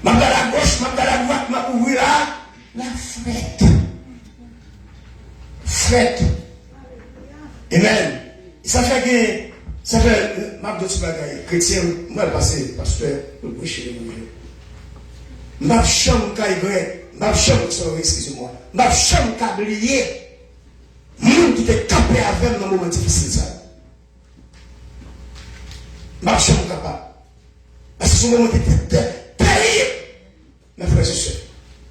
Ma dans la gauche, ma dans la droite, ma ouvrir là. La frette. Frette. Amen. Ça fait que, ça fait, ma d'autres bagailles, chrétien, moi le passé, pasteur, le prêcher les mots. Ma chambre caille, ma chambre, excusez-moi, ma chambre cablier. Moun qui était campé avec dans le moment difficile ça. Ma chambre capable. Parce que ce moment était terrible. Mes frères et sœurs.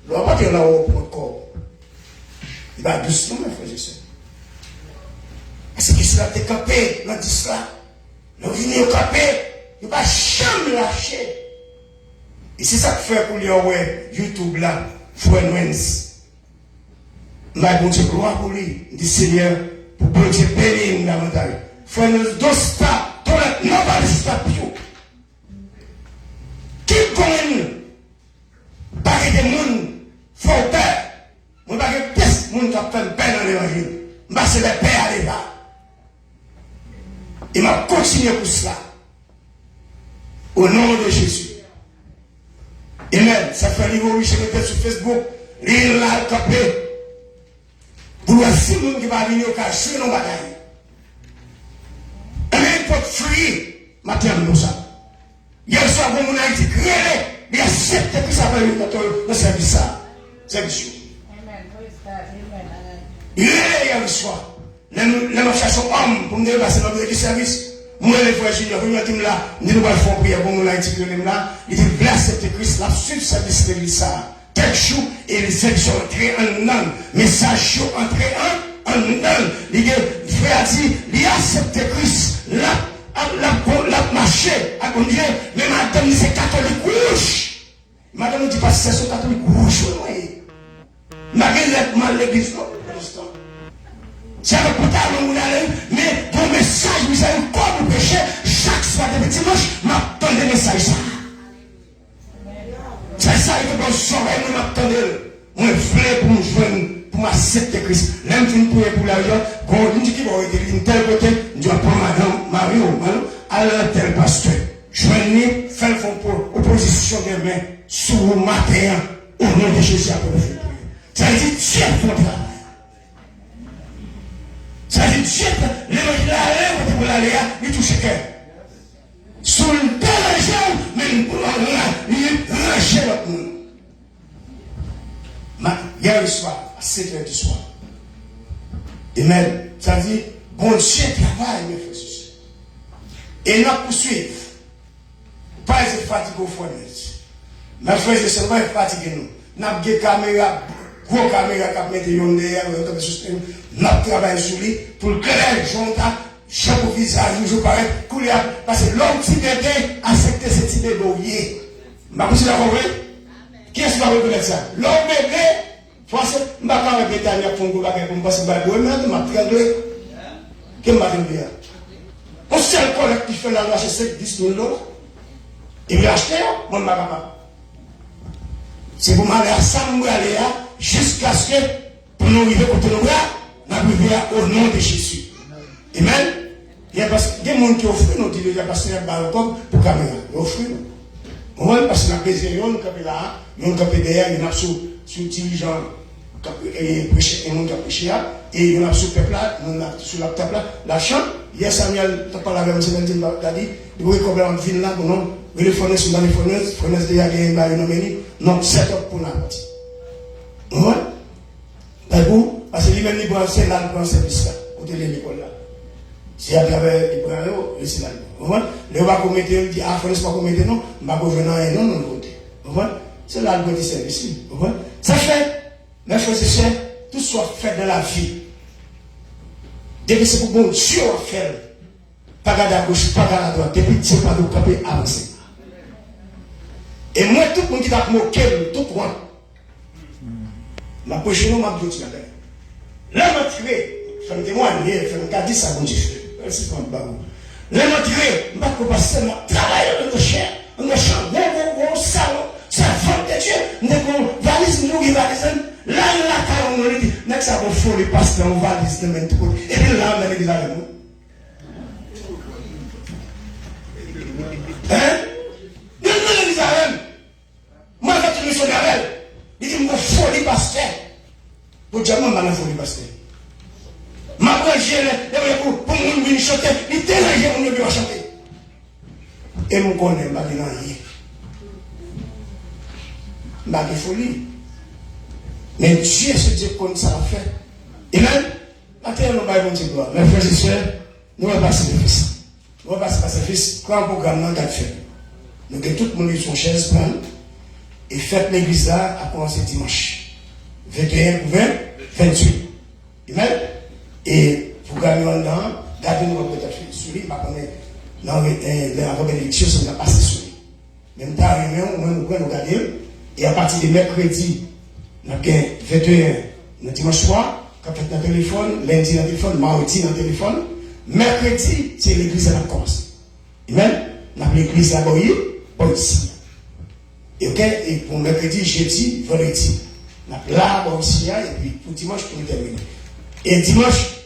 Le roi qui est là-haut pour le corps. Il va doucement, mes frères et sœurs. Parce que cela était campé, on dit cela. Le venu au campé, il ne va jamais lâcher. Et c'est ça que fait pour lui, ouais, YouTube là, Frère Wens. Ma bon Dieu, gloire pour lui. Il dit Seigneur, pour bon Dieu, bénir davantage. Frère Wens, don't stop, don't let nobody stop you. Keep going. Pas que des gens font peur. On va que des gens qui fait peur dans l'évangile. Mais c'est le père à l'évangile. Il m'a continué pour cela. Au nom de Jésus. Amen. Ça fait niveau, je me sur Facebook. Il a capé. Pour le si le monde qui va venir au cas, je suis dans la bataille. Amen. Pour free. Matin, nous ça. Hier soir, vous m'avez dit, il y a 7 qui s'appellent le service. Service. Amen. Il est hier soir. Les cherchons hommes pour me dépasser dans le service. Moi, les frères juniors, vous m'avez dit là, nous allons faire prière pour nous là, il dit, blessez Christ, la suite service de l'église. Tel jour, et les élections entrées en un. Message chaud entré en un. Il dit, frère dit, il accepte Christ, la marché, à conduire, mais madame, c'est catholique rouge. Madame ne dit pas, c'est son catholique rouge, oui. Madame, l'église, non. C'est un pantalon, mais ton message, vous avez encore pour péché. Chaque soir de dimanche, m'attend des messages. C'est ça, il faut qu'on sauve, m'attendez. Moi, je voulais pour me joindre, pour m'accepter Christ. L'homme qui me pour l'argent, quand on dit qu'il va être une telle côté, je dois prendre madame, Mario, à tel pasteur. Joignez, faites pour opposition des mains, sous le matin, au nom de Jésus, après le feu. Ça veut dire, tiens, ton travail. Ça veut dire, l'évangile à pour l'aller, il touche le cœur. Sous le pélagion, même pour il rachète l'autre monde. Hier soir, à 7h du soir. Amen. Ça veut dire, bon Dieu travaille, mes frères et sœurs. Et nous poursuivons. Pas de fatigue au foyer. Mes frères et sœurs, nous fatigués nous. Nous avons des caméras, gros caméras qui mettent des derrière, nous travaillons sur lui pour le clair, chaque visage, je pareil, parce que l'homme qui était accepté cette idée d'oublier. Ma vous la compris? Qui est-ce qui va reconnaître ça? L'homme bébé, force, je ne vais pas répéter à la fonction pour me passer par le bois, mais je vais prendre. Qu'est-ce que je vais dire? Un seul collègue qui fait la loi chez 10 000 $, il va acheter, moi je ne vais pas. C'est pour m'aller à Samoualéa jusqu'à ce que, pour nous arriver au Ténoura, nous arrivions au nom de Jésus. Amen. Il y a des gens qui offrent, nous disons, il y a passé un balcon pour caméra. Ils offrent. On va passer la plaisir, on est là, on est derrière, il y a sur dirigeant, prêcher, et on est prêché, et il y a sur le peuple là, on a sur la table là, la chambre. Hier, Samuel, tu as parlé avec M. Bentin, il a dit, il faut qu'on en ville là, non, il faut qu'on sur les fenêtres déjà gagné, non, 7 heures pour la partie. Ouais. D'accord? Parce que lui-même, il prend un service là, côté de l'école là. Si à travers les bras, c'est là. Le va commettre, il dit, ah, il ne faut pas commettre, non, je ne vais pas revenir, non, non, côté. C'est là le côté service. Ça fait, mes frères et sœurs, tout soit fait dans la vie. Depuis c'est pour bon Dieu à faire. Pas garder à gauche, pas garder à droite. Depuis c'est pas de camper avancer. Et moi, tout le monde qui a moqué, tout le monde. Ma prochaine m'a dit, là, m'a tiré. Je me témoigner, je me dis ça, bon Dieu. C'est pas un barou. Là, m'a tiré, m'a passé, m'a travaillé dans le chair, dans le champ, dans le salon, ça fait de Dieu, nous valise, nous qui valise. Là, là, on dit, n'est-ce pas, on faut les pasteurs, on valise, nous tout. Et puis là, on a dit, là, nous. Hein? Nous, nous, les arènes. Pour dire, non, je ne pasteur. Ma branche, pour mon venir chanter, il dérange mon venir chanter. Et mon connaît, je ne sais rien. Je ne sais folie. Mais Dieu, ce Dieu comme ça a fait. Et même, maintenant, nous allons dire gloire. Mes frères et sœurs, nous allons passer le fils. Nous allons passer le fils. Quand le programme n'a pas fait, nous avons tout le monde sur son chaise prendre et fête l'église là à commencer dimanche. 21, 20, 28. Et même, et pour gagner un an, gardez nous peut-être sur lui, dans la élection, ça va passer sur lui. Même temps, nous allons garder. Et à partir de mercredi, nous avons 21 le dimanche soir, quand on dans le téléphone, lundi dans le téléphone, mardi dans le téléphone, mercredi, c'est l'église à la commence. Et même, nous avons l'église à Boyer, pour ici. Et pour mercredi, jeudi, vendredi, nous avons là, pour ici, et puis pour dimanche, pour terminer. Et dimanche,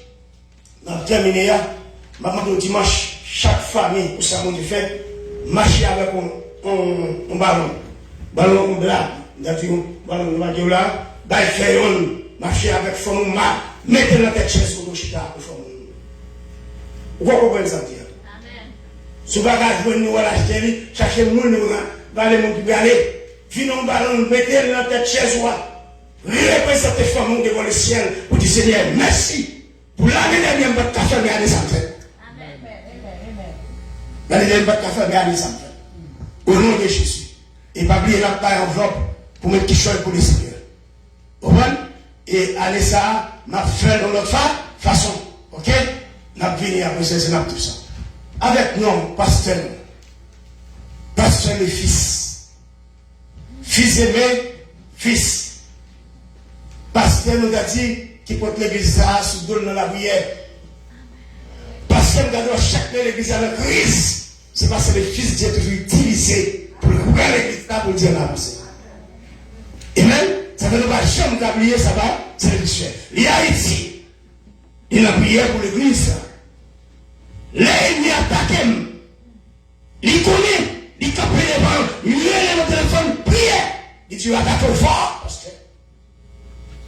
nous avons terminé, maintenant, dimanche, chaque famille, pour ça, on fait, marcher avec un ballon. Ballon blanc, ballon là, marcher avec femme, mettez la tête sur le chita pour femme. Vous comprenez ça? Amen. Si vous avez nous acheter, cherchez le monde, allez mon qui aller, venez un ballon, mettez la tête chez vous, représentez femme devant le ciel pour dire Seigneur, merci pour l'année dernière, votre café, regardez ça. Amen. L'année dernière, votre café, regardez ça. Au nom de Jésus. Et pas oublier la paille enveloppe pour mettre qui choisit pour les seigneurs. Vous comprenez? Et allez ça, n'a fait dans notre façon. Ok? N'a venu après ça, c'est tout ça. Avec nous, pasteur le fils. Fils aimé, fils. Pasteur nous a dit qu'il porte l'église ça, sous donne dans la prière. Pasteur nous a dit chaque l'église avec Christ. C'est parce que le fils de Dieu est toujours utilisé. Pour regarder l'église là pour dire la pensée. Et même, ça ne veut pas jamais oublier, ça va, c'est le rituel. Il y a Haïti, il a prié pour l'église. Là, il y a attaqué. Il connaît, il capte les bancs, il lève le téléphone, prière. Il dit, attaque au fort, parce que.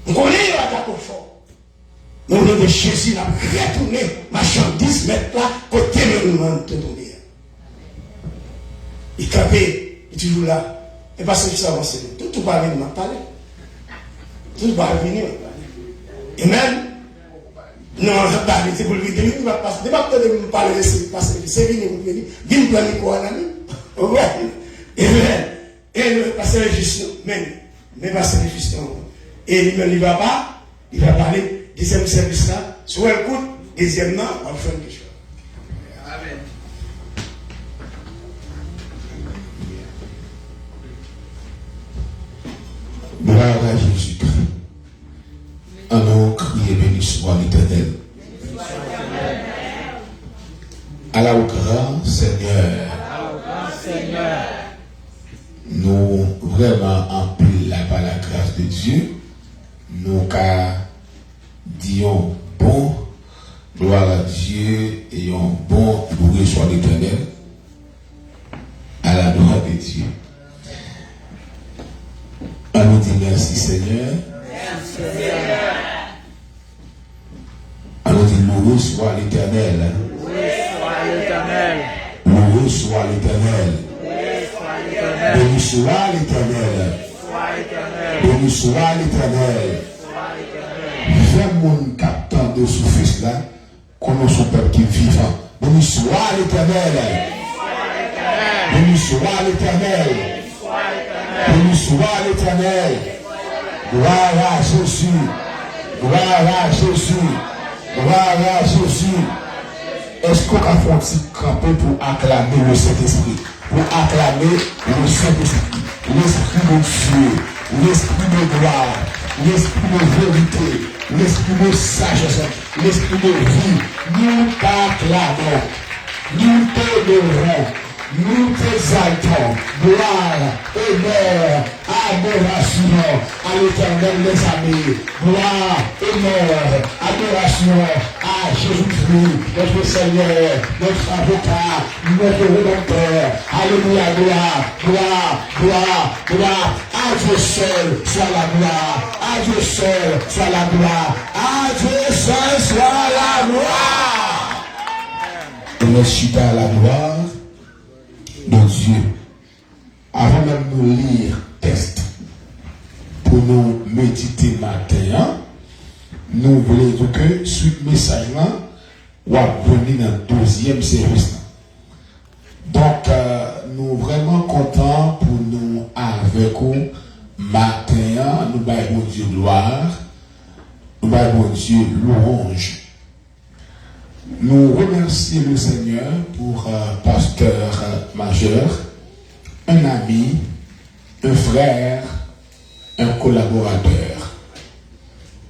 On connaît, il attaque au fort. Mais au nom de Jésus, il a retourné, marchandise, mettre là, côté de nous, de tomber. Il capait. Toujours là. Et parce que ça avance. Tout va venir m'en parler. Tout va venir. Et même, non, c'est pour le vidéo, il va passer. Débat de me parler de ce qui passe. C'est venu, vous venez. Vine planifier quoi, l'ami. Et le pasteur juste, même pasteur juste. Et il va pas, il va parler, deuxième service là, soit écoute, deuxièmement, on va faire quelque chose. Amen. Gloire à Jésus-Christ. Allons crier, béni soit l'Éternel. À la grand Seigneur. Nous vraiment emplis par la grâce de Dieu. Nous disons bon, gloire à Dieu et un bon loué soit l'Éternel. À la gloire de Dieu. On nous dit merci Seigneur. Merci Seigneur. On nous dit loué soit l'Éternel. Loué soit l'Éternel. Loué soit l'Éternel. Béni soit l'Éternel. Béni soit l'Éternel. Fais mon captant de ce fils là, qu'on son peuple qui est vivant. Béni soit l'Éternel. Béni soit l'Éternel. Béni soit l'Éternel. Gloire à Jésus. Gloire à Jésus. Gloire à Jésus. Est-ce qu'on a fait un petit camper pour acclamer le Saint-Esprit? Pour acclamer le Saint-Esprit. L'Esprit de Dieu. L'Esprit de gloire. L'Esprit de vérité. L'Esprit de sagesse. L'Esprit de vie. Nous t'acclamons. Nous t'honorons. Nous t'exaltons, gloire, honneur, adoration à l'Éternel les amis, gloire, honneur, adoration à Jésus-Christ, notre Seigneur, notre avocat, notre Rédempteur, alléluia, gloire, gloire, gloire, gloire, À Dieu seul soit la gloire. À Dieu seul soit la gloire. À Dieu seul soit la gloire. Merci à la gloire de Dieu. Avant même de lire texte pour nous méditer matin, nous voulons dire que suite message là, on va venir dans le deuxième service. Donc, nous vraiment contents pour nous avec vous matin, nous baillons Dieu gloire, nous baillons Dieu louange. Nous remercions le Seigneur pour pasteur majeur, un ami, un frère, un collaborateur.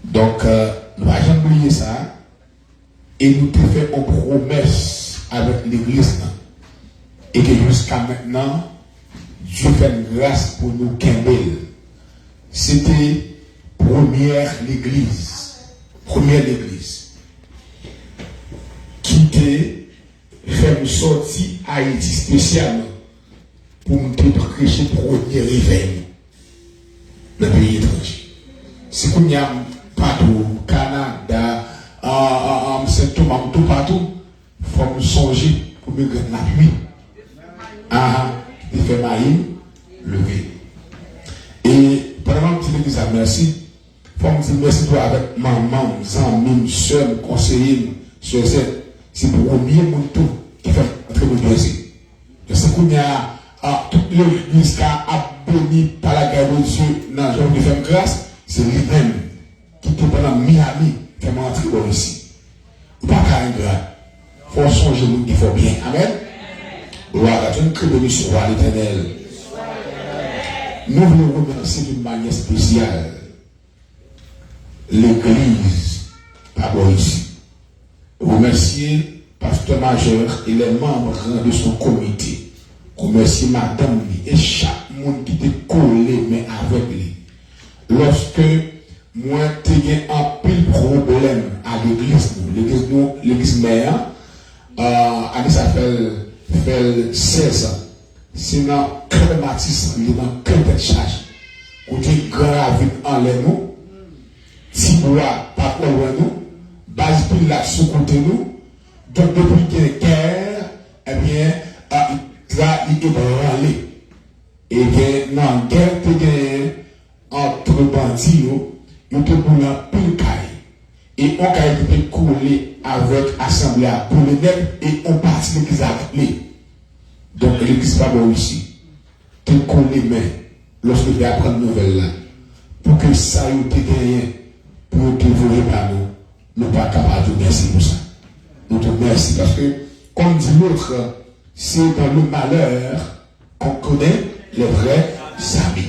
Donc, nous n'avons jamais oublié ça et nous te fait une promesse avec l'église. Et que jusqu'à maintenant, Dieu fait une grâce pour nous Kimbel. C'était première l'église qui t'a fait une sortie Haïti spécialement pour nous prêcher le premier réveil dans le pays étranger. C'est qu'on y a partout, Canada, Saint-Thomas, tout partout, il faut nous songer pour me gagner la nuit. Il fait maïs, lever. Et pendant que je dis merci, il faut me dire merci toi avec maman, amis, soeur, conseiller, soeur, c'est pour le premier monde tout qui fait très bon plaisir. Je sais qu'on y a toute l'église qui a béni par la grâce de Dieu dans le genre de faire grâce, c'est lui-même qui peut pendant Miami qui m'a entré ici. Pas qu'à un gars. Il faut songer nous qu'il faut bien. Amen. Gloire à Dieu, que béni soit l'Éternel. Nous voulons remercier d'une manière spéciale l'Église par ici. Remercier pasteur majeur et les membres de son comité. Remercier madame et chaque monde qui était collé mais avec lui. Lorsque moi j'ai un pile problème à l'église mère, ça fait 16 ans. C'est dans quel baptiste, il est dans quelle charge. Côté grave en l'air nous, si vous pas loin nous, base pile là sous côté nous, donc depuis qu'il y a une guerre, eh bien, là, il est branlé. Et bien, dans la guerre, entre bandits, nous te boulons un pile caille. Et on a été collé avec l'Assemblée pour les nègres et on partit l'église avec lui. Donc l'église pas bon ici. Te collé mais lorsque tu apprends une nouvelle là, pour que ça ait été gagné, pour te voler par nous, nous pas capables de merci pour ça. Nous te remercions parce que, comme dit l'autre, c'est dans le malheur qu'on connaît les vrais amis.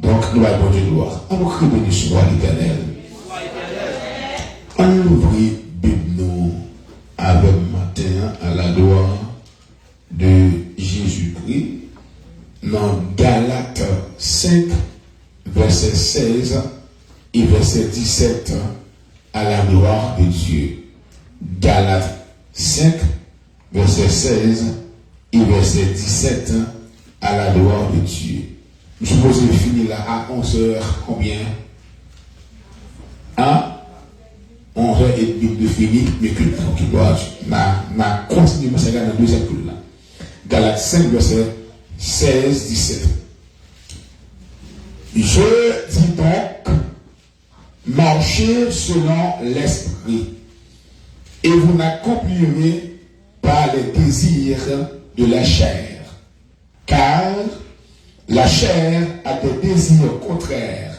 Donc nous avons de gloire. On nous crie béni soit l'Éternel. On ouvre Bible nous avec matin à la gloire de Jésus-Christ dans Galates 5, verset 16 et verset 17 à la gloire de Dieu. Galates 5, verset 16 et verset 17 à la gloire de Dieu. Je suppose que finir là à 11h combien? 11h30 de finir, mais que qui doit continuer ma saga dans la deuxième coule là. Galates 5, verset 16, 17. Je dis donc, marchez selon l'esprit, et vous n'accomplirez pas les désirs de la chair, car la chair a des désirs contraires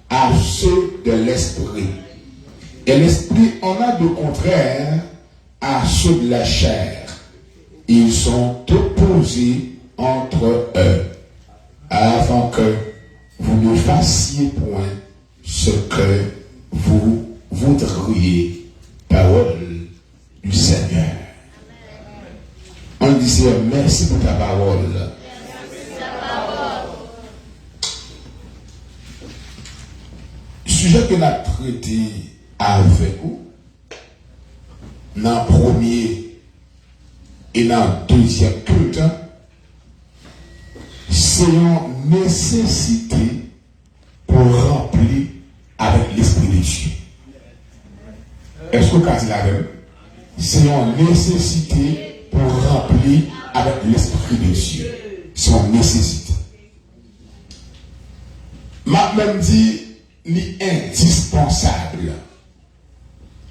à ceux de l'esprit. Et l'esprit en a de contraires à ceux de la chair. Ils sont opposés entre eux, afin que vous ne fassiez point ce que vous voudriez. Parole du Seigneur. On disait merci pour ta parole. Sujet que nous avons traité avec vous, dans le premier et dans le deuxième culte, c'est une nécessité Dieu. Est-ce que vous avez la même? C'est une nécessité pour remplir avec l'Esprit de Dieu. C'est une nécessité. M'a même dit, l'indispensable.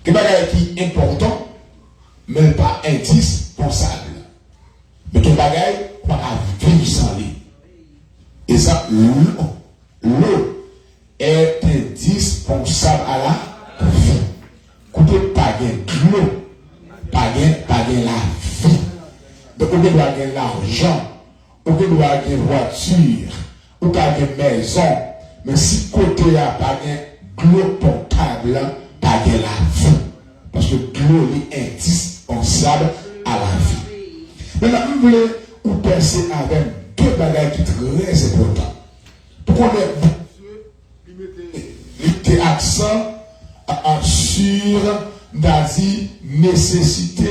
C'est pas qui est important, mais pas indispensable. Mais ton bagage, pas à vivre sans lui. Et ça, l'eau est indispensable à la vie. Écoutez, pas de l'eau, pas de la vie. Donc, on doit gagner l'argent, on doit gagner voiture, on doit gagner maison. Mais si côté a pas de l'eau potable, pas de la vie. Parce que l'eau est indispensable à la vie. Maintenant, vous voulez vous penser avec deux bagages qui sont très importants. Pourquoi mettez accent sur la nécessité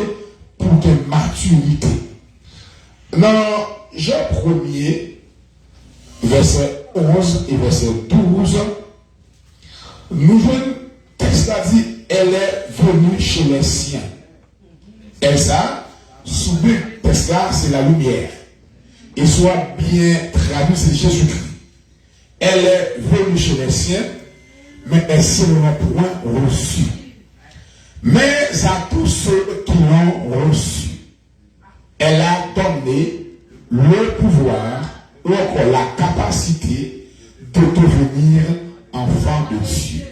pour de maturité. Dans Jean 1er, verset 11 et verset 12, nous voyons texte a dit, elle est venue chez les siens. Et ça, sous le texte là, c'est la lumière. Et soit bien traduit, c'est Jésus-Christ. Elle est venue chez les siens, mais elle ne l'a point reçu. Mais à tous ceux qui l'ont reçu, elle a donné le pouvoir, ou encore la capacité de devenir enfant de Dieu.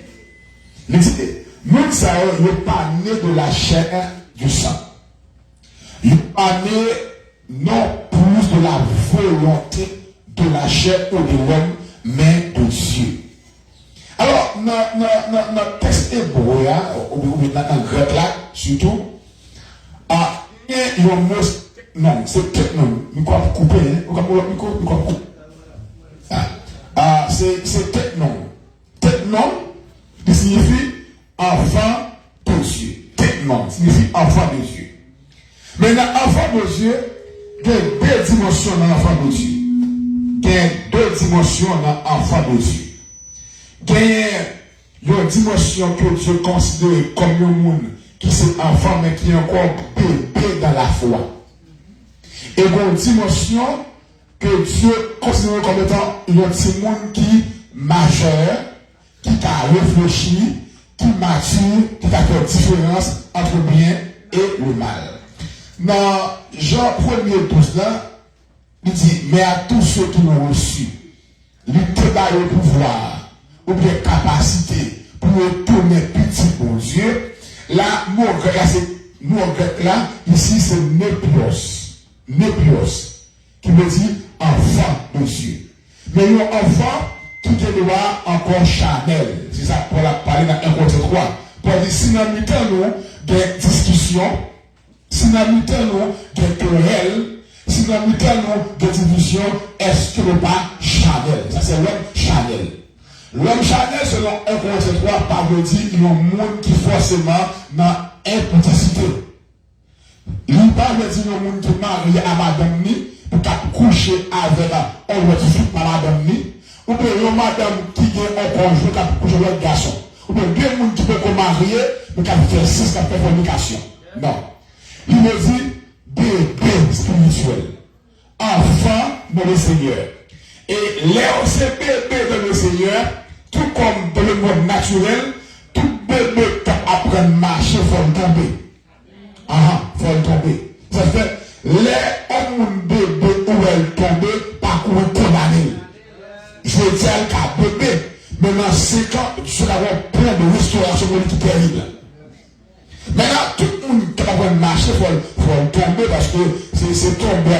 Nous savons pas né de la chair du sang. Il n'est pas né non plus de la volonté de la chair ou de l'homme, mais de Dieu. Alors, dans le texte hébreu, ou dans le grec là, surtout, il y a un mot, non, c'est technon, nous quoi couper, c'est technon. Technon, qui signifie enfant de Dieu. Technon signifie enfant de Dieu. Mais dans l'enfant de Dieu, il y a deux dimensions dans l'enfant de Dieu. Il y a deux dimensions dans l'enfant de Dieu. Il y a une dimension que Dieu considère comme un monde qui est enfant mais qui est encore bébé dans la foi. Et il y a une dimension que Dieu considère comme étant un petit monde qui est majeur, qui a réfléchi, qui mature, qui a fait différence entre le bien et le mal. Dans Jean 1er 12 là, il dit, mais à tous ceux qui l'ont reçu, il te donne le pouvoir, ou bien capacité pour retourner petit bon Dieu. Là, nous là, ici c'est Népios, qui veut dire enfant de Dieu. Mais un enfant qui te doit encore charnel. C'est ça pour la parler dans 1 Corinthiens 3. Pour dire, si nous avons des discussions, si nous avons des querelles, si nous avons des divisions, est-ce que nous pas charnel? Ça c'est l'homme charnel. L'homme charnel, selon 1 Corinthiens 3, parle dire qu'il y a un monde qui forcément dans impudicité. Il parle de dire qu'il y a un monde qui est marié à madame ni, pour coucher avec un autre fille par madame ni, ou bien il y a une madame qui est un conjoint qui couche avec un garçon. Ou bien il y a un monde qui peut se marier, mais qui fait sexe, qui fait fornication. Non. Il me dit bébé spirituel, enfant dans le Seigneur. Et les bébé dans le Seigneur, tout comme dans le monde naturel, tout bébé qui apprend à marcher, il faut tomber. Il faut tomber. Ça fait, les hommes bébé où elle tombe, par où elle condamne. Je veux dire qu'à bébé, maintenant 5 ans, je vais avoir plein de restauration qui est terrible. Maintenant, tout le monde qui va marcher, il faut tomber parce que c'est tomber à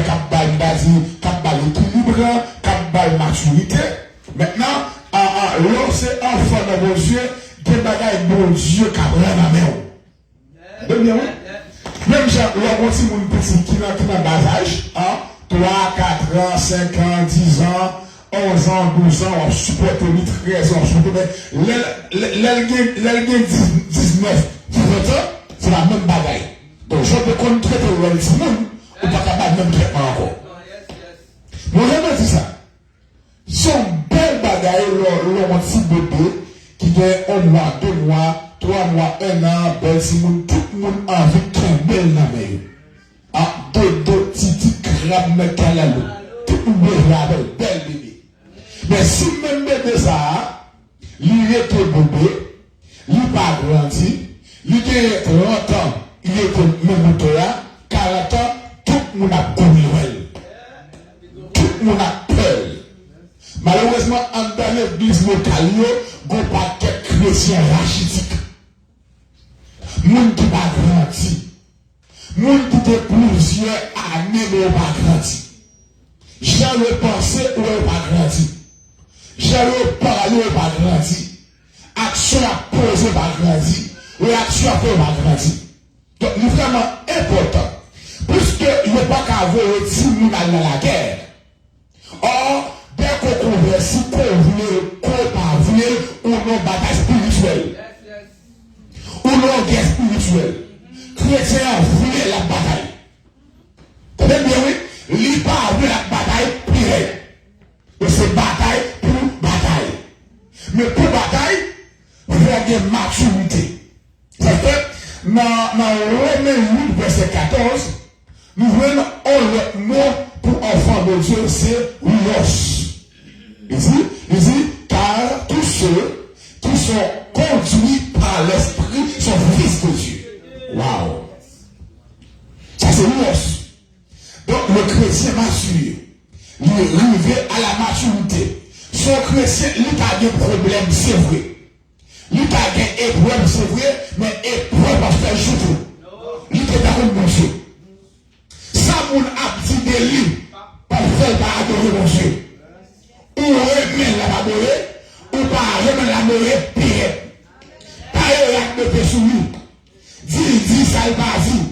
l'équilibre, à la maturité. Maintenant, lorsque enfant dans vos yeux, des bagailles bon Dieu qui a rien à main. De bien, oui? Même si on a aussi mon petit qui n'a pas bas âge, 3, 4 ans, 5 ans, 10 ans, 11 ans, 12 ans, on supporte 13 ans, on supporte. L'elgue 19, 18 ans, c'est la même bagaille. Donc, je peux traiter le petit monde, ou pas capable de même traitement encore. Moi, j'aime dire ça. Son belle bagaille, l'on petit bébé, qui gagne 1 mois, 2 mois, 3 mois, 1 an, belle si tout le monde a envie de tomber dans la main. Ah, deux petits crabes me calent tout le monde est belle bébé. Mais si même bébé ça, il est bébé, il n'est pas grandi, il est 30 ans, il est même 40 ans, tout le monde a connu. Tout le monde a peur. Malheureusement, dans l'église locale, il n'y a pas de chrétiens rachitiques. Moun qui pas grandi. Moun qui a plusieurs années mais pas grandi. J'ai le pensé ou pas grandi. J'ai le parler ou pas grandi. Action à poser pas grandi. Réaction à faire pas grandi. Donc, c'est vraiment important. Puisque il n'y a pas qu'à avoir 10 000 dans la guerre. Or, dès qu'on converse, qu'on voulait, qu'on pas voulait, ou non bataille spirituelle. Ou non guerre spirituelle. Chrétiens voulaient la bataille. Vous bien, oui? Ils pas voulu la bataille pire. Et c'est bataille pour bataille. Mais pour bataille, il faut avoir une maturité. C'est que dans Romains 8, verset 14, nous voyons un mot pour enfants de Dieu, c'est los. Il dit, car tous ceux qui sont conduits par l'Esprit sont fils de Dieu. Waouh! Ça c'est los. Donc le chrétien mature, il est arrivé à la maturité. Son chrétien, il a des problèmes, c'est vrai. Il a des épreuves, c'est vrai, mais épreuve va faire jour. Il est d'accord avec mon Dieu. Ça, mon a dit de lui, pas faire pas adorer mon Dieu. Ou remettre la adorer, ou pas remettre la adorer, pire. Pas y a de sous lui. Dis, ça il pas dit.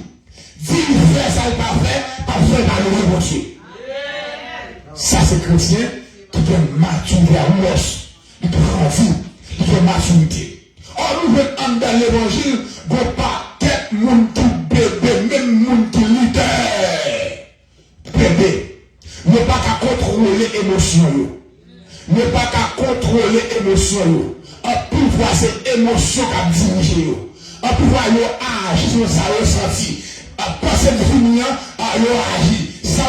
Dis, fait ça il pas fait, pas faire pas adorer mon Dieu. Ça, c'est chrétien qui peut maturer à l'os, qui peut grandir, qui peut maturité. Or, nous venons dans l'évangile, il n'y a pas quelques monde qui bébé, même monde qui leader. Bébé. Ne pas qu'à contrôler l'émotion. Ne pas qu'à contrôler l'émotion. En plus, voir ces émotions qui dirigent. En plus, voir agir sur ça ressenti. Passer de finir, agir. Ça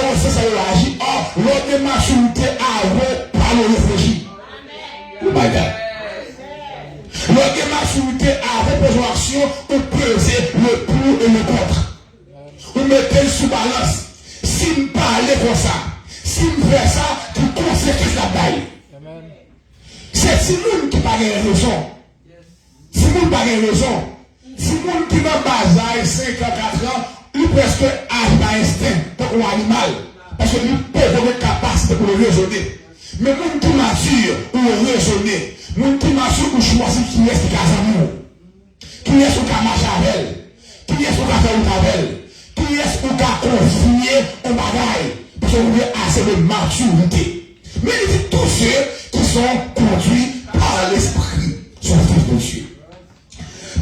agit. Or, l'autre maturité a par le réfléchi. Oh my God. L'autre maturité a reposé action pour peser le pour et le contre. Vous mettez le sous balance. Si vous parlez comme ça, si vous faites ça, vous conséquence la baille. C'est si vous qui pas raison. Si vous pas raison. Si vous qui n'a pas 5 ans, 4 ans, il presque à instinct pour un animal. Parce que lui peut avoir une capacité pour le raisonner. Mais vous qui mature ou raisonner, vous qui mature ou choisir qui est ce qui a amour, qui est ce qui a marché avec elle, qui est ce qui a fait avec elle, qui est ce qui a confié au bagaille, parce que vous avez assez de maturité. Mais il dit tous ceux qui sont conduits par l'esprit sont fils de Dieu.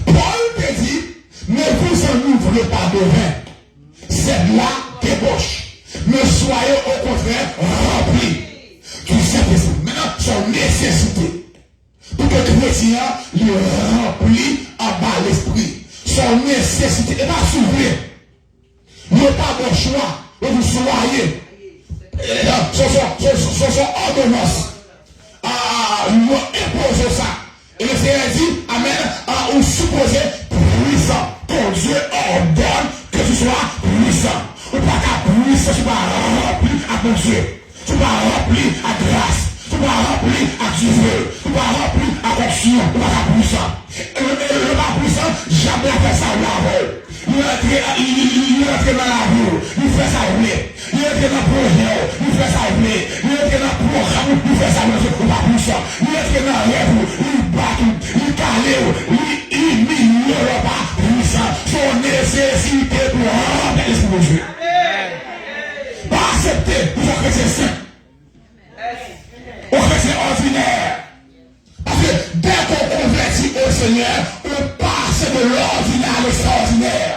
Paul te dit, ne vous enivrez pas de vin, c'est de la débauche. Mais soyez au contraire remplis du Saint-Esprit. Maintenant, son nécessité. Pour que le chrétien il remplit en bas l'esprit. Son nécessité. Et pas s'ouvrir. Il n'y a pas de choix. Et vous soyez. Son ordonnance. Nous imposons ça. Et le Seigneur dit, Amen, ou supposez puissant. Ton Dieu ordonne que tu sois puissant. Tu ne peux pas puissant, tu ne vas pas remplir à ton Dieu. Tu ne vas pas remplir à grâce. Tu ne vas pas remplir à Dieu. Tu ne vas pas remplir à conscience. Tu ne vas pas puissant. Le pas puissant, jamais fait ça là. Il est entré dans la boue. Il fait ça rouler. Il est entré dans le projet. Il fait ça rouler. Il est entré dans le programme. Il fait ça rouler. Il n'est pas puissant. Il est entré dans le rêve. Il bat. Il calé. Il n'est pas puissant. Son nécessité pour remplir l'esprit de Dieu. Pas accepter pour que c'est saint. Pour que c'est ordinaire. Parce que dès qu'on convertit au Seigneur, on passe de l'ordinaire à l'extraordinaire.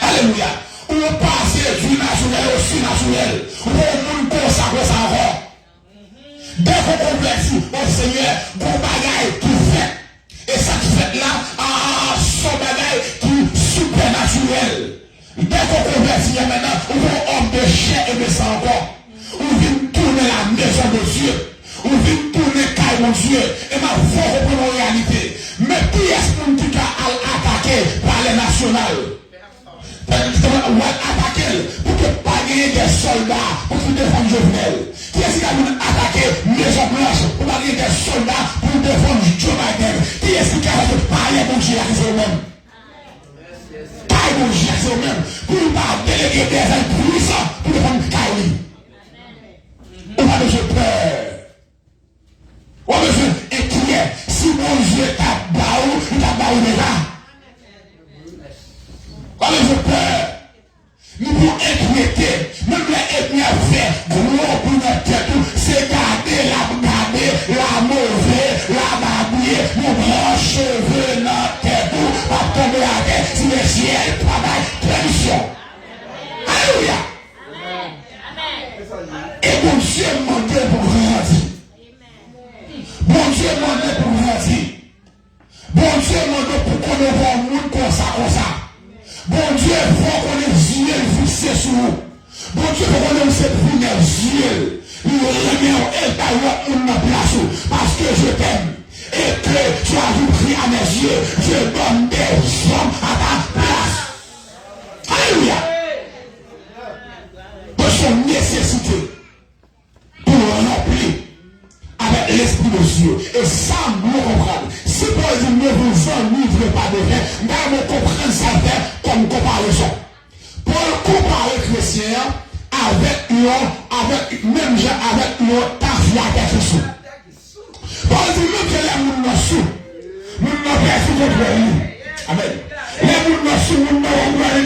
Alléluia. On passe du naturel au surnaturel. On nous consacre ça encore. Dès qu'on convertit au Seigneur, on bagaille qui fait fait là, son bagage qui est supernaturel. Dès qu'on convertit maintenant, on voit homme de chair et de sang encore. On vient tourner la maison de Dieu. On vient tourner caille mon Dieu. Et ma voix reprend en réalité. Mais qui est-ce qui a attaqué par les nationales? On va attaquer pour que pas gagner des soldats pour défendre Jovenel. Qui est-ce qui a attaqué Maison Blanche pour pas gagner des soldats pour défendre Joe Biden? Qui est-ce qui a parlé mon Dieu à eux-mêmes? Caille mon Dieu à eux-mêmes. Pour ne pas déléguer des ailes puissants pour défendre Caille. On va besoin de peur. On va besoin d'inquiet. Si mon Dieu t'a baou, il t'a baou déjà. On va besoin de peur. Nous pouvons inquiéter, même les ethnies fait gros pour notre tête, c'est garder la mauvaise, la babouille, nos grands cheveux, notre tête, pas tomber à terre, si le ciel travaille, tradition. Alléluia. Et bon Dieu demandait pour grandir. Bon Dieu demandait pour grandir. Bon Dieu demandait pour qu'on ne voit le monde comme ça. Bon Dieu, il faut qu'on ait yeux fixés sur nous. Bon Dieu, il faut qu'on ait cette vie dans les yeux. Il remet un tailleur dans ma place parce que je t'aime. Et que tu as pris à mes yeux, je donne des hommes à ta place. Alléluia. De son nécessité pour remplir avec l'esprit de Dieu. Et ça, nous comprenons. Si pour exemple, ne vous enivre pas de rien, mais vous comprenez ça fait comme comparaison. Paul compare les chrétiens avec même avec l'autre tafia qui est sous. Paul dit même que les gens sont sous. Nous n'avons pas sous contre lui. Amen. Les gens sont sous, nous n'avons pas les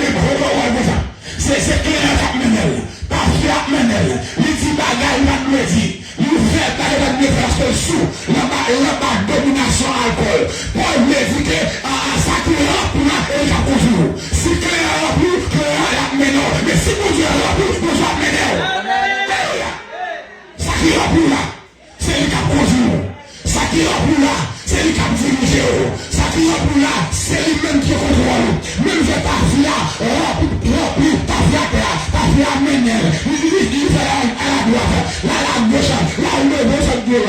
c'est clair à Menel. Tafia Menel. Il dit bagaille, il m'a dit. Il fait bagaille, il parce que sous. La domination alcool. Paul me dit que ça qui est rempli, il a toujours. Si clair est rempli, clair est maintenant. Mais si vous Dieu est rempli, vous êtes maintenant. Ça qui est rempli là, c'est lui qui a conduit. Ça qui est rempli là, c'est lui qui a dirigé. Ça qui est rempli là, c'est lui-même qui contrôle. Même je t'afia, rempli, t'afia Menel. Il fait à la droite, là la gauche, là où le gauche est Dieu.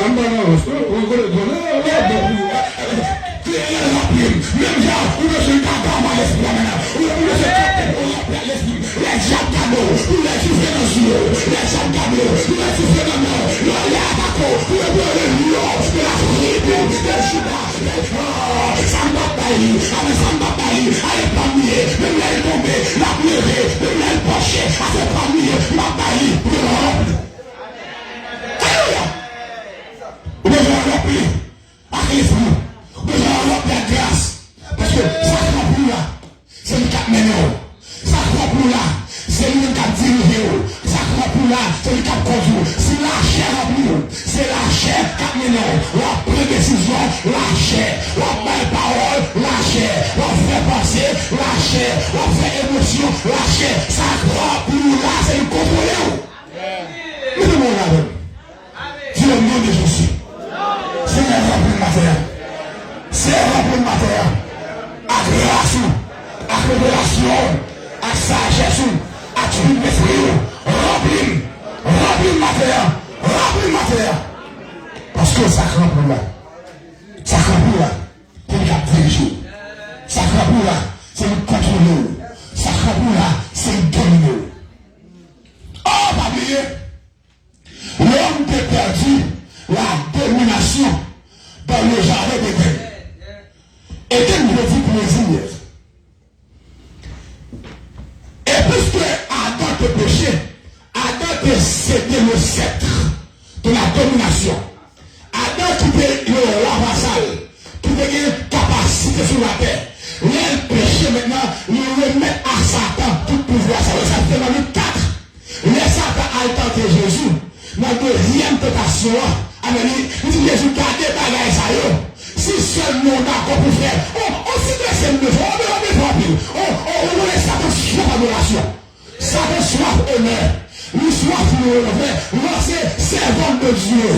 Même genre, où le seul capable à l'esprit maintenant, où le seul capable à l'esprit, les jacques où les souffles dans les yeux, les jacques où les souffles dans les yeux, les attaques, où le lion, la tribu, les judas, Samba Bailly, allez palmier, même les tombés, la pleurée, même les pochés, à ce palmier, la Bailly, pour le remplir. Alléluia! Vous devez remplir à l'esprit. Vous devez remplir la grâce. Parce que ça remplit là, c'est le cap ménéo. Ça remplit là, c'est le cap dirigé. Ça remplit là, c'est le cap conduit. C'est la chair remplie. C'est la chair cap ménéo. La prédécision, la chair. La belle parole, la chair. La fait penser, la chair. La fait émotion, la chair. Ça remplit là, c'est le contrôlé. Mettez-moi là. Dieu le nom de Jésus. C'est un rempli matériel. C'est rempli matériel. À grâce, à révélation, à sagesse, à tout l'esprit, rempli matériel. Parce que ça remplit là. Ça remplit là. C'est le cap dirigé. Ça remplit là. C'est le contrôle. Ça remplit là. C'est le dominer. Oh, pas oublier. L'homme qui a perdu la domination dans le jardin d'Éden. Éden veut dire plaisir. Et puisque Adam te péché, Adam te cédé le sceptre de la domination. Adam qui était le roi vassal, qui était une capacité sur la terre. Le péché maintenant, il remet à Satan tout pouvoir. Ça fait dans le 4. Le Satan a tenté Jésus. Dans la deuxième tentation, il dit Jésus, gardez bagaille ça yo. Si seulement on a encore pour faire, on s'y laisse une fois, on laisse Satan soif adoration. Satan soif honneur. Nous soif nous c'est servant de Dieu.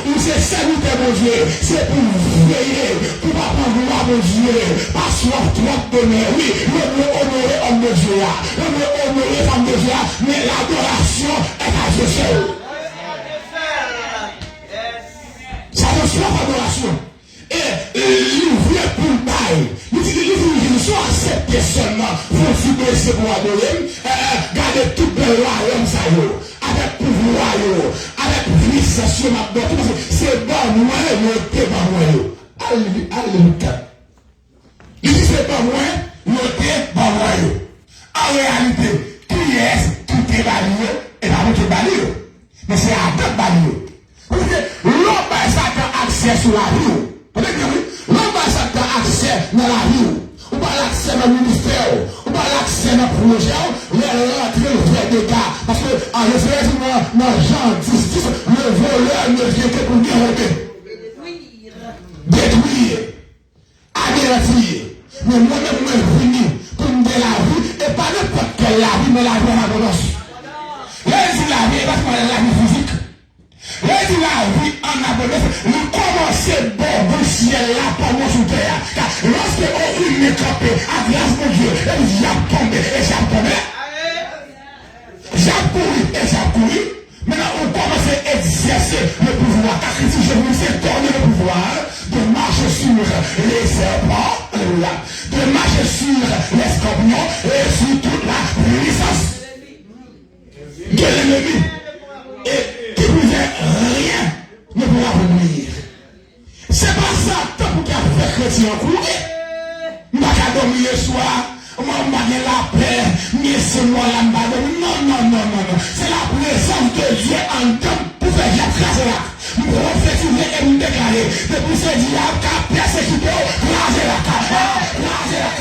Ou c'est serviteur de Dieu. C'est pour veiller, pour pas prendre gloire mon Dieu, pas soif trop donner, oui, le mieux honorer homme de Dieu, le mieux honorer femme de Dieu, mais l'adoration est à Dieu seul. Ça veut soif adoration. Et l'ouvrir pour le bail, ils sont acceptés seulement pour se blesser pour adorer, garder tout le royaume, ça y est. Avec pouvoir, avec puissance sur ma botte, c'est pas moi, c'est pas moi. Alléluia. Il dit c'est pas moi, c'est pas moi. En réalité, qui est tout est balayé et pas moi qui est balayé. Mais c'est à deux balayés. Parce que l'homme ça a accès sur la vie. L'homme ça a accès dans la vie. On va l'accès dans le ministère, on va l'accès dans le projet, les rentrées, les dégâts. Parce que, en référence, dans Jean 10, le voleur ne vient que pour détruire, anéantir. Mais moi-même, je suis venu pour me donner la vie, et pas n'importe quelle la vie, mais la vie en abondance. Là, je dis la vie, parce qu'on a la vie physique. Là, je dis la vie en abondance. Nous commençons bon, bon ciel là, pour moi sur terre. Car lorsque on est campé, à grâce de Dieu, j'ai tombé et j'ai tombé. J'ai couru et j'ai couru. Maintenant, on commence à exercer le pouvoir. Car si je vous ai donné le pouvoir de marcher sur les serpents, de marcher sur les scorpions et sur toute la puissance de l'ennemi. Et qui vous est rien ne pourra vous nuire. C'est pas ça, tant pour qu'il y a fait chrétien en courir. Je ne vais pas dormir le soir. Je vais pas la paix. Mais c'est moi la mbade. Non. C'est la présence de Dieu en temps pour faire écraser là. Je vais prophétiser et me déclarer. Depuis ce diable qui a persécuté, raser la carte. Raser la.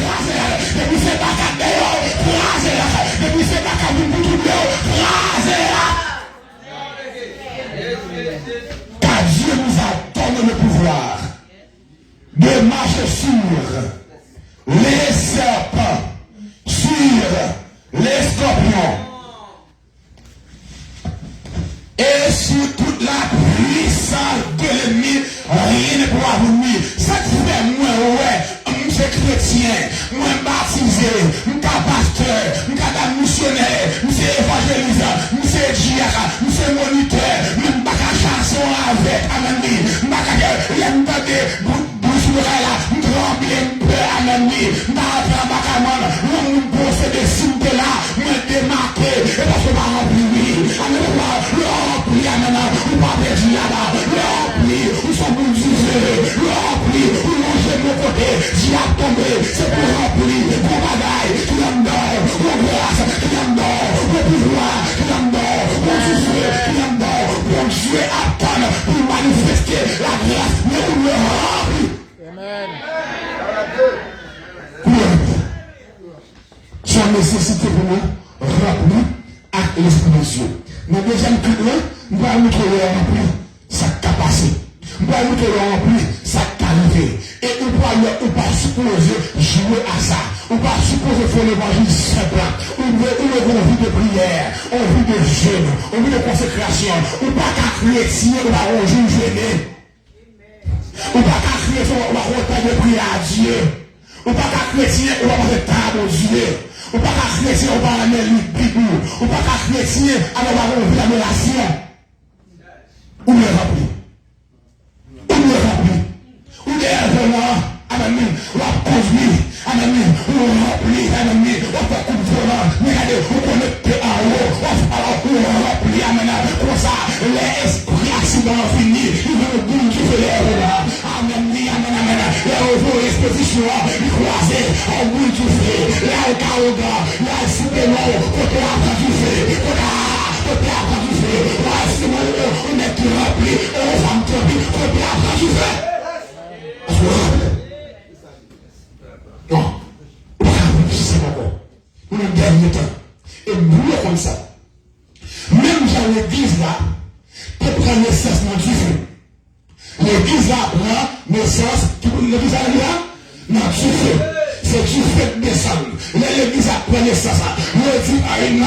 Depuis ce bac dehors, raser la. Depuis ce bac à vous dehors, raser la. Car Dieu nous a donné le pouvoir de marcher sur les serpents, sur les scorpions et sur toute la puissance de l'ennemi, rien ne pourra vous nuire. Ça fait moi, monsieur chrétien, moi baptisé, moi pasteur, moi missionnaire, monsieur évangélisant, monsieur diacre, monsieur moniteur, moi chanson avec Amani, moi là, trembler un peu à l'ennemi, on pose des signes de là, on démarqué, et parce qu'on va remplir, le rempli, on va perdre là-bas, le rempli, où sont vous disent, le rempli, où manger de mon côté, j'y a tombé, c'est pour remplir, pour bagaille, qui en dort, pour grâce, qui en dort, pour pouvoir, qui en dort, pour souffler, qui en dort, pour Dieu attendre, pour manifester la grâce, mais on le remplit. Amen. Sa nécessité pour nous remplir avec l'esprit de Dieu. Dans le deuxième plan, nous allons nous remplir sa capacité. Nous allons nous remplir sa qualité. Et nous ne pas supposer jouer à ça. On ne va pas supposer faire l'évangile simple. On veut une vie de prière, on veut de jeûne, on veut de consécration. On ne va pas chrétien, on va ronger jeûner. On ne va pas chrétien, on va retailler de prière à Dieu. On ne va pas chrétien, on va faire table au Dieu. On ne va pas chrétien, on va amener le bibou. On ne va pas chrétien, on va rouvrir la relation. On est rempli. On est rempli. On est vraiment, amen, on va conduire, amen, on remplit, amen, on va comprendre. Regardez, on connecte en haut, on remplit, amen, comme ça, les esprits accidents finis, ils vont boum qui fait les là. Amen, amen, les ouvres expositions, ils croisent, en bout du feu, là au caouga, là c'est non, côté après du feu, côté après du feu, là c'est bon, on est tout rempli, on va me tromper, côté après du feu. Non, c'est d'accord. On est dernier temps. Et nous, comme ça. Même dans l'église là, pour prendre naissance dans Dieu. L'église là prend naissance, l'église là, dans Dieu. C'est Dieu fait descendre. L'église a pris naissance. Le dit à une à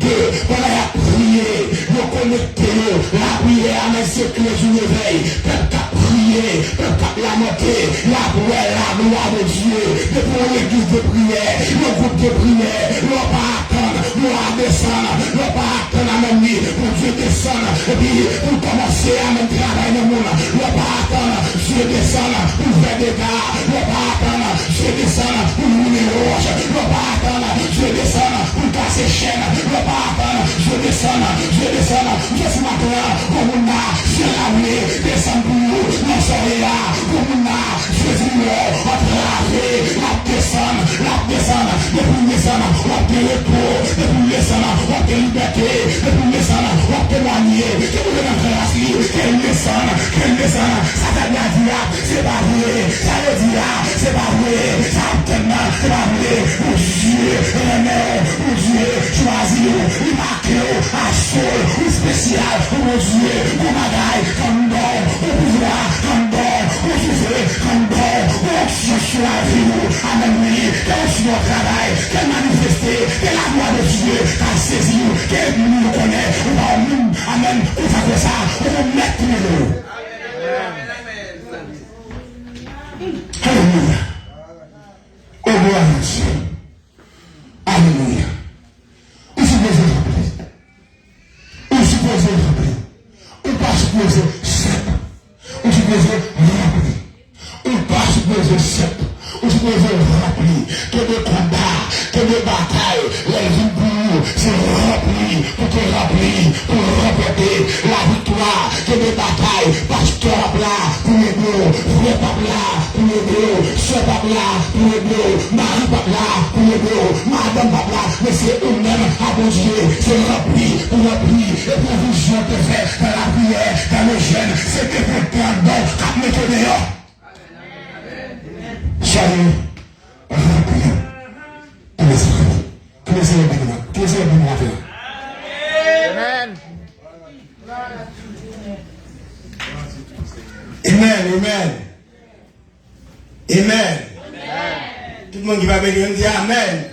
deux. On a prié. On connecté. La prière à mes secrets du réveil. Peuple a prié. Peuple a monter, la gloire de Dieu, pour l'église de prière, le groupe de prière, l'on va attendre, l'on va descendre, l'on va attendre à même pour Dieu descendre, et puis pour commencer à même travailler dans le monde, l'on va attendre, Dieu descendre, pour faire des gars, l'on va attendre, Dieu descendre, pour nous les roches, l'on va attendre, Dieu descendre, pour casser chaînes, l'on va attendre, Dieu descendre, je suis maintenant, comme on a, Dieu l'a voulu, descendre pour nous, non c'est là, comme on a, Jésus à travers, la descendre, depuis descendre, on va te repos, depuis descendre, on va te liberté, depuis descendre, on va témoigner, que vous êtes en grâce, qu'elle descende, ça t'a bien dit, c'est pas vrai, ça le dit, c'est pas vrai, ça tellement, c'est pas vrai, pour Dieu, pour Dieu, choisi, il marque, à chaud, spécial, pour Dieu, pour magaille, comme bon, pour pouvoir, comme bon, pour souffler, comme bon, pour chercher la vie, amen, oui, qu'elle suit au travail, qu'elle manifester, que la gloire de Dieu, qu'elle saisit, qu'elle nous connaît, amen, on fait ça, on met tout le monde. Alléluia. Oh, gloire à Dieu. Alléluia. Où supposez remplir? Où supposez remplir? Où pas supposé simple? Où supposé remplir? Où pas supposé simple? Où supposé remplir? Que de combats, que de batailles, les embouts, c'est rempli, pour te remplir, pour remporter la victoire, que de batailles, pasteur là, pour les bleus, frère là, pour les bleus, soeur là, pour les bleus, mari là, pour les bleus, madame là, mais c'est eux-mêmes à bon Dieu, c'est rempli, pour remplir, et pour vous je te fais dans la prière, dans le jeûne, c'est que pour te don, qu'à mettre dehors. Soyez remplis. Amen. Tout le monde qui va bénir, on dit Amen.